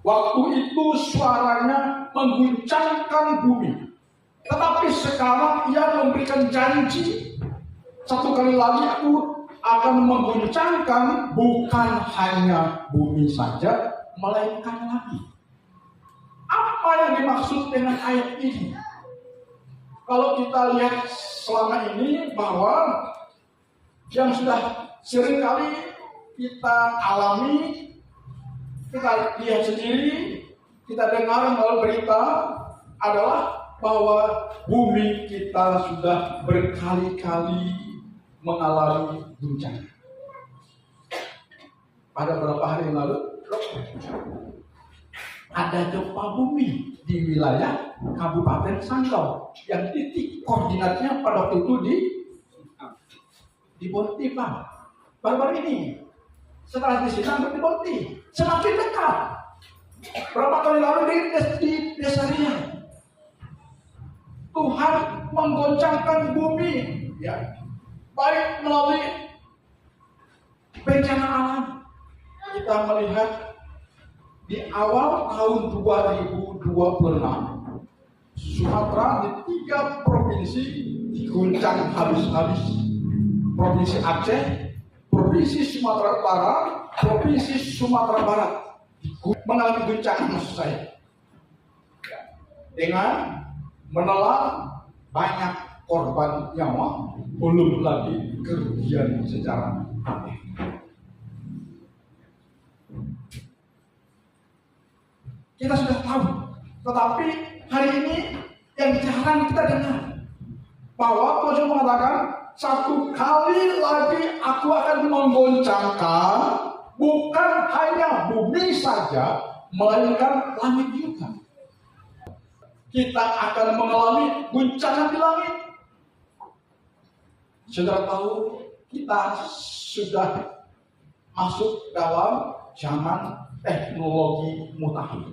Waktu itu suaranya mengguncangkan bumi. Tetapi sekarang ia memberikan janji, satu kali lagi aku akan mengguncangkan bukan hanya bumi saja, melainkan langit. Apa yang dimaksud dengan ayat ini? Kalau kita lihat selama ini bahwa yang sudah seringkali kita alami, kita lihat sendiri, kita dengar melalui berita adalah bahwa bumi kita sudah berkali-kali mengalami guncangan. Pada beberapa hari yang lalu ada gempa bumi di wilayah Kabupaten Sanggau yang titik koordinatnya pada waktu itu di Bonti, Pak. Baru-baru ini setelah di Sinang di Bonti semakin dekat. Berapa kali lalu di Desa Riau, Tuhan menggoncangkan bumi, ya, baik melalui bencana alam. Kita melihat di awal tahun 2026, Sumatera di 3 provinsi diguncang habis-habis. Provinsi Aceh, Provinsi Sumatera Utara, Provinsi Sumatera Barat mengalami guncangan, maksud saya, dengan menelan banyak korban nyawa, belum lagi kerugian secara materi. Kita sudah tahu, tetapi hari ini yang jarang kita dengar bahwa Tuhan mengatakan, satu kali lagi aku akan menggoncangkan bukan hanya bumi saja, melainkan langit juga. Kita akan mengalami guncangan di langit. Saudara tahu, kita sudah masuk dalam zaman teknologi mutakhir.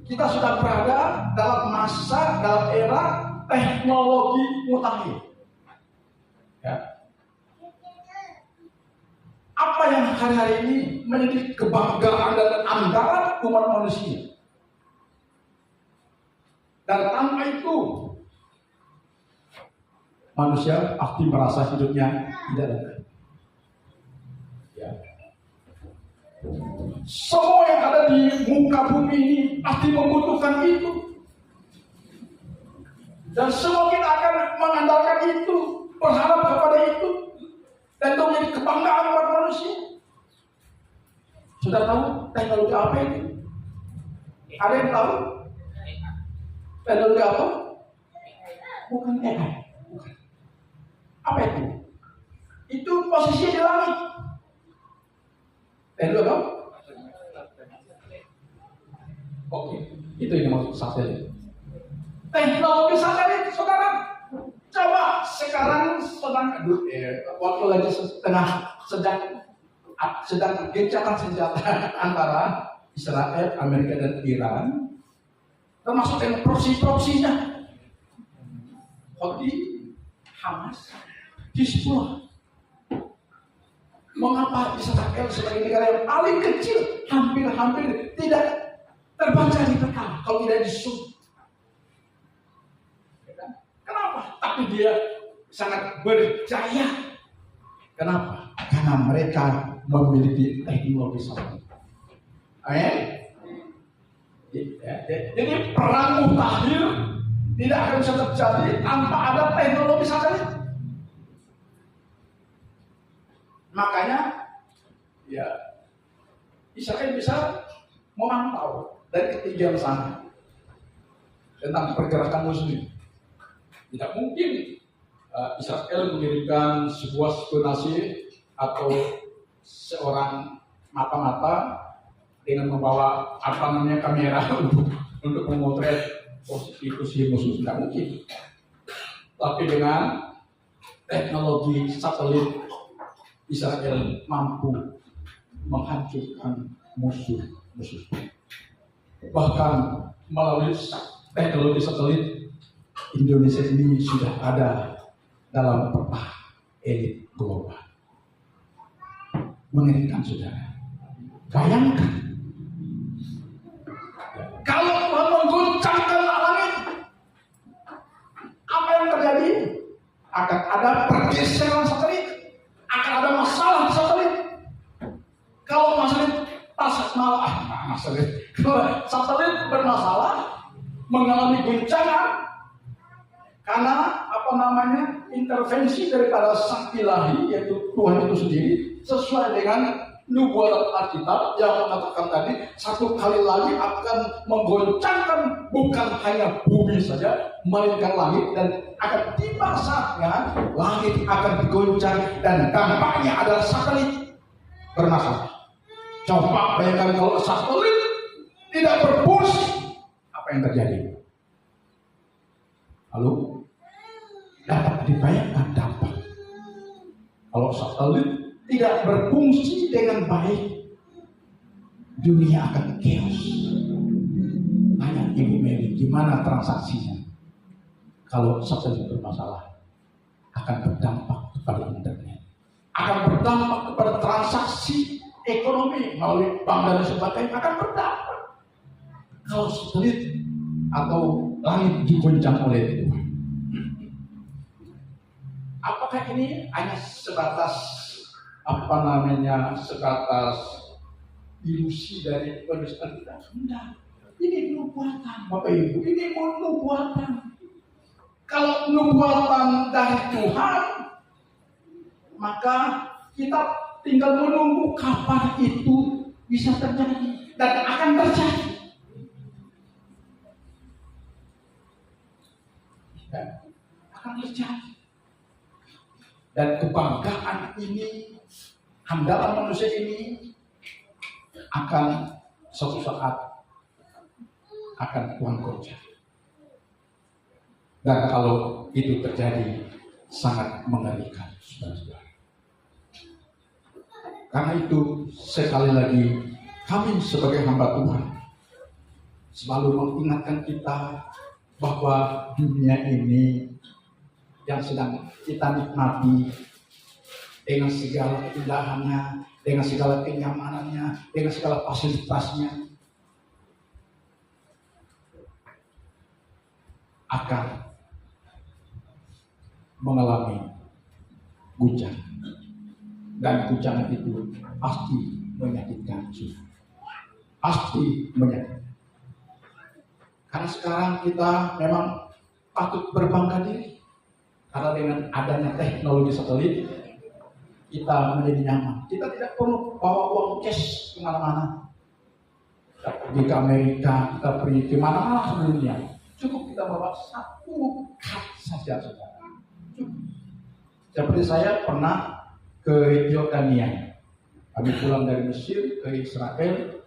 Kita sudah berada dalam era teknologi mutakhir. Ya. Apa yang hari-hari ini menjadi kebanggaan dan andalan umat manusia? Dan tanpa itu manusia pasti merasa hidupnya tidak ada. Ya. Semua yang ada di muka bumi ini pasti membutuhkan itu. Dan semua kita akan mengandalkan itu, berharap kepada itu, dan itu menjadi kebanggaan buat manusia. Sudah tahu teknologi apa itu? Ada yang tahu? Teknologi apa? Bukan AI. Bukan. Apa itu? Itu posisi di langit. Teknologi apa? Oke, itu yang maksud satelit. Teknologi satelit, saudara. Coba sekarang waktu lagi sedang gencatan senjata antara Israel, Amerika dan Iran, termasuk dengan proksi-proksinya, Houthi, Hamas, Hizbullah. Mengapa Israel sebagai negara yang paling kecil hampir tidak terbaca di peta kalau tidak disebut? Kenapa? Tapi dia sangat berjaya. Kenapa? Karena mereka memiliki teknologi satelit. Jadi perang mutakhir tidak akan bisa terjadi tanpa ada teknologi satelit. Makanya, ya, Israel bisa memantau dari ketinggian sana tentang pergerakan musuh. Tidak mungkin Israel mengirimkan sebuah spionase atau seorang mata-mata dengan membawa kamera untuk memotret posisi musuh. Tidak mungkin. Tapi dengan teknologi satelit, Israel mampu menghancurkan musuh. Bahkan melalui teknologi satelit, Indonesia ini sudah ada dalam peta elit global. Mengerikan, saudara. Bayangkan maksudnya. Kalau satelit bermasalah, mengalami guncangan karena intervensi daripada sang ilahi, yaitu Tuhan itu sendiri, sesuai dengan nubuat Alkitab yang mengatakan tadi, satu kali lagi akan menggoncangkan bukan hanya bumi saja, melainkan langit, dan akan tiba saatnya langit akan digoncang dan dampaknya adalah satelit bermasalah. Coba bayangkan kalau satelit tidak berfungsi, apa yang terjadi? Lalu dapat dibayangkan dampak. Kalau satelit tidak berfungsi dengan baik, dunia akan chaos. Tanya Ibu Mary, gimana transaksinya? Kalau satelit bermasalah, akan berdampak kepada internet, akan berdampak kepada transaksi ekonomi melalui bank dan sebagainya, akan berdampak. Kalau satelit atau langit digoncang oleh Tuhan, apakah ini hanya sebatas sebatas ilusi dari penulisan kita? Tidak. Ini nubuatan, Bapak Ibu. Ini nubuatan. Kalau nubuatan dari Tuhan, maka kita tinggal menunggu kapan itu bisa terjadi dan akan terjadi. Akan terjadi. Dan kebanggaan ini, andalan manusia ini akan suatu saat akan Tuhan goncang. Dan kalau itu terjadi, sangat mengerikan, saudara-saudara. Karena itu sekali lagi kami sebagai hamba Tuhan selalu mengingatkan kita bahwa dunia ini yang sedang kita nikmati dengan segala keindahannya, dengan segala kenyamanannya, dengan segala fasilitasnya, akan mengalami guncangan. Dan guncangan itu pasti menyakitkan jiwa, pasti menyakitkan. Karena sekarang kita memang patut berbangga diri, karena dengan adanya teknologi satelit kita menjadi nyaman. Kita tidak perlu bawa uang cash kemana-mana. Kita pergi ke Amerika, kita pergi kemana-mana seluruh dunia. Cukup kita bawa satu kad saja, saudara. Cukup. Seperti saya pernah ke Yordania. Kami pulang dari Mesir ke Israel,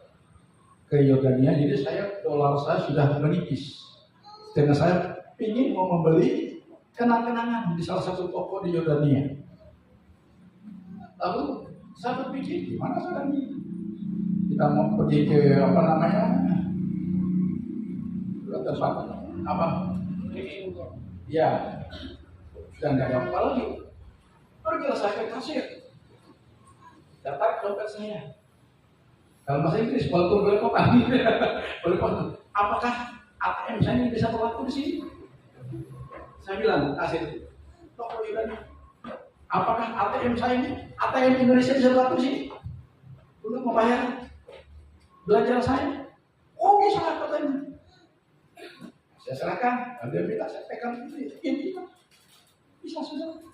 ke Yordania. Jadi dolar saya sudah menipis. Karena saya ingin mau membeli kenang-kenangan di salah satu toko di Yordania. Lalu saya berpikir, gimana sekarang ini? Kita mau pergi ke Ya, sudah nggak ada apa lagi. Pergilah saya ke kasir, daftar dompet saya. Dalam bahasa Inggris, walaupun boleh potong, boleh potong. Apakah ATM saya ini bisa berlaku di sini? Saya bilang kasir toko Yordania, apakah ATM saya ini, ATM Indonesia bisa berlaku di sini untuk membayar belajar saya? Oh bisa, katanya. Saya serahkan, dia minta saya pegang ini, bisa sudah.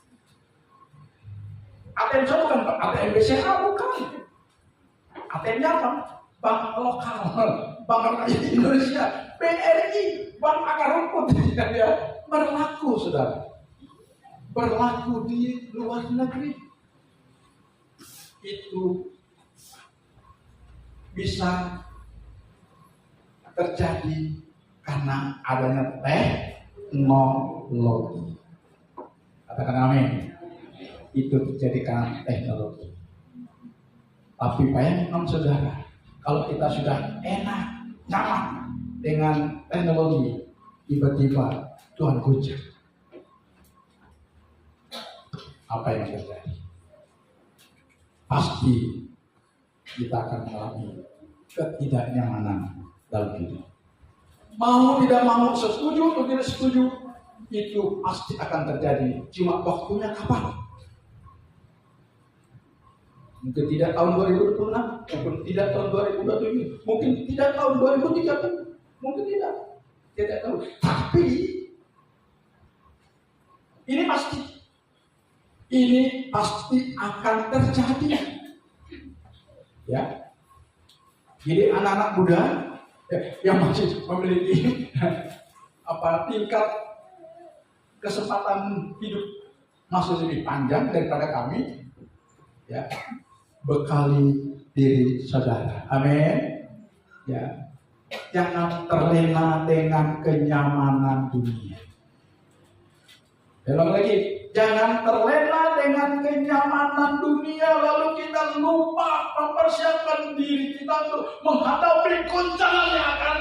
ATM saya bukan ATM BCA, bukan. ATM-nya apa? Bank lokal, Bank Rakyat Indonesia, BRI, Bank Akar Rumput, ya, berlaku, saudara. Berlaku di luar negeri. Itu bisa terjadi karena adanya teknologi. Katakan amin. Itu terjadi karena teknologi. Tapi bayangkan saudara, kalau kita sudah enak, nyaman dengan teknologi, tiba-tiba Tuhan goncang. Apa yang terjadi? Pasti kita akan mengalami ketidaknyamanan dalam hidup. Mau tidak mau, setuju atau tidak setuju, itu pasti akan terjadi. Cuma waktunya kapan? Mungkin tidak tahun 2026, mungkin tidak tahun 2027, mungkin tidak tahun 2030, mungkin tidak tahu. Tapi ini pasti akan terjadi. Ya. Jadi anak-anak muda yang masih memiliki tingkat kesempatan hidup masih lebih panjang daripada kami, ya, bekali diri saudara. Amin. Ya. Jangan terlena dengan kenyamanan dunia. Ulang lagi, jangan terlena dengan kenyamanan dunia lalu kita lupa mempersiapkan diri kita untuk menghadapi goncangan yang akan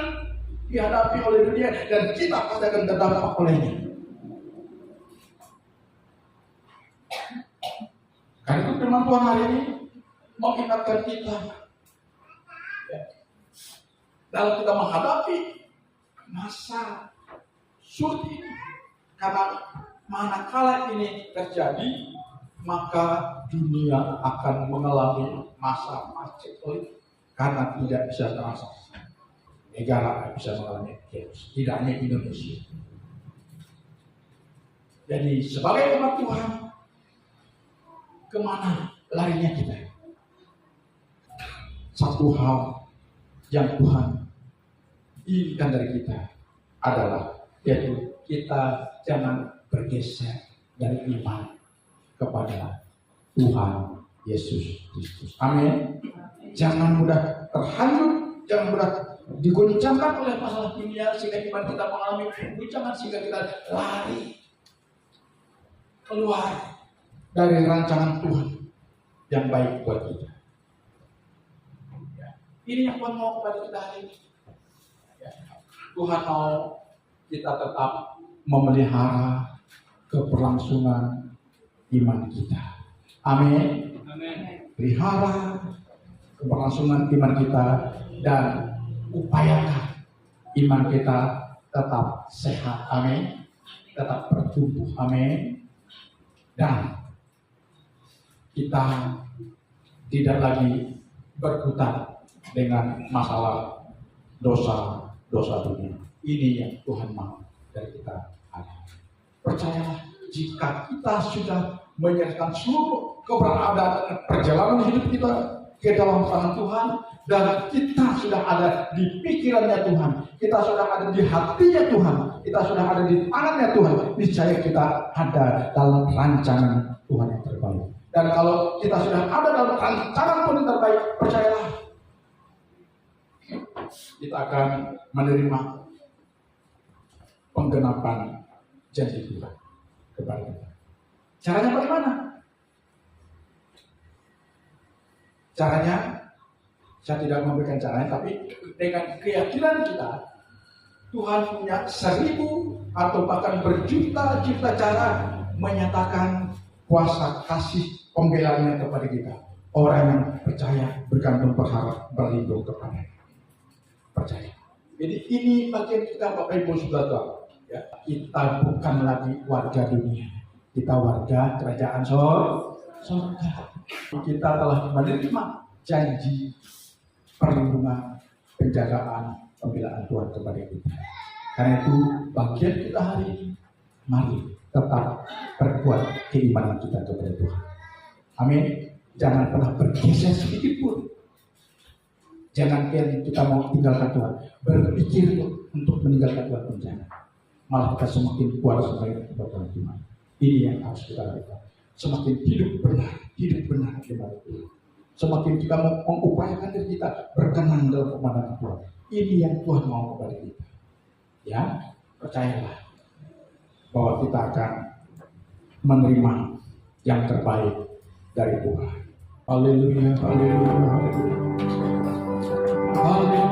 dihadapi oleh dunia dan kita pasti akan terdampak olehnya. Karena itu firman Tuhan hari ini mengingatkan kita, ya, dalam kita menghadapi masa sulit ini, karena manakala ini terjadi, maka dunia akan mengalami masa paceklik karena tidak bisa transaksi. Negara bisa mengalami chaos, tidak hanya Indonesia. Jadi sebagai umat Tuhan, kemana larinya kita? Satu hal yang Tuhan inginkan dari kita adalah yaitu kita jangan bergeser dari iman kepada Tuhan Yesus Kristus. Amin. Jangan mudah terhanyut, jangan mudah digoncangkan oleh masalah dunia sehingga iman kita mengalami guncangan sehingga kita lari keluar dari rancangan Tuhan yang baik buat kita. Ini yang Tuhan mau kepada kita hari ini. Tuhan mau kita tetap memelihara keberlangsungan iman kita. Amin. Pelihara keberlangsungan iman kita dan upayakan iman kita tetap sehat. Amin. Tetap bertumbuh. Amin. Dan kita tidak lagi berkutat dengan masalah dosa dunia. Ini yang Tuhan mau dari kita. Percayalah, jika kita sudah menyerahkan seluruh keberadaan dan perjalanan hidup kita ke dalam tangan Tuhan, dan kita sudah ada di pikirannya Tuhan, kita sudah ada di hatinya Tuhan, kita sudah ada di tangannya Tuhan, niscaya kita ada dalam rancangan Tuhan yang terbaik. Dan kalau kita sudah ada dalam rancangan Tuhan yang terbaik, percayalah, kita akan menerima penggenapan janji Tuhan kepada kita. Caranya bagaimana? Caranya, saya tidak memberikan caranya, tapi dengan keyakinan kita, Tuhan punya 1000 atau bahkan berjuta-juta cara menyatakan kuasa kasih pembelaannya kepada kita. Orang yang percaya, bergantung, berharap, berlindung kepada percaya. Jadi ini bagian kita, Bapak Ibu Saudara. Ya, kita bukan lagi warga dunia, kita warga kerajaan surga. Kita telah menerima janji perlindungan, penjagaan, pembelaan Tuhan kepada kita. Karena itu bagian kita hari ini, mari tetap berbuat keimanan kita kepada Tuhan. Amin. Jangan pernah bergeser sedikit pun. Jangan kita mau tinggalkan Tuhan, berpikir untuk meninggalkan Tuhan pun jangan. Malah kita semakin kuat sebagai kebutuhan Tuhan. Ini yang harus kita lakukan. Semakin hidup benar kepada Tuhan. Semakin kita mengupayakan diri kita berkenan dalam pemandangan Tuhan. Ini yang Tuhan mau kepada kita. Ya, percayalah bahwa kita akan menerima yang terbaik dari Tuhan. Haleluya, haleluya, haleluya. Haleluya.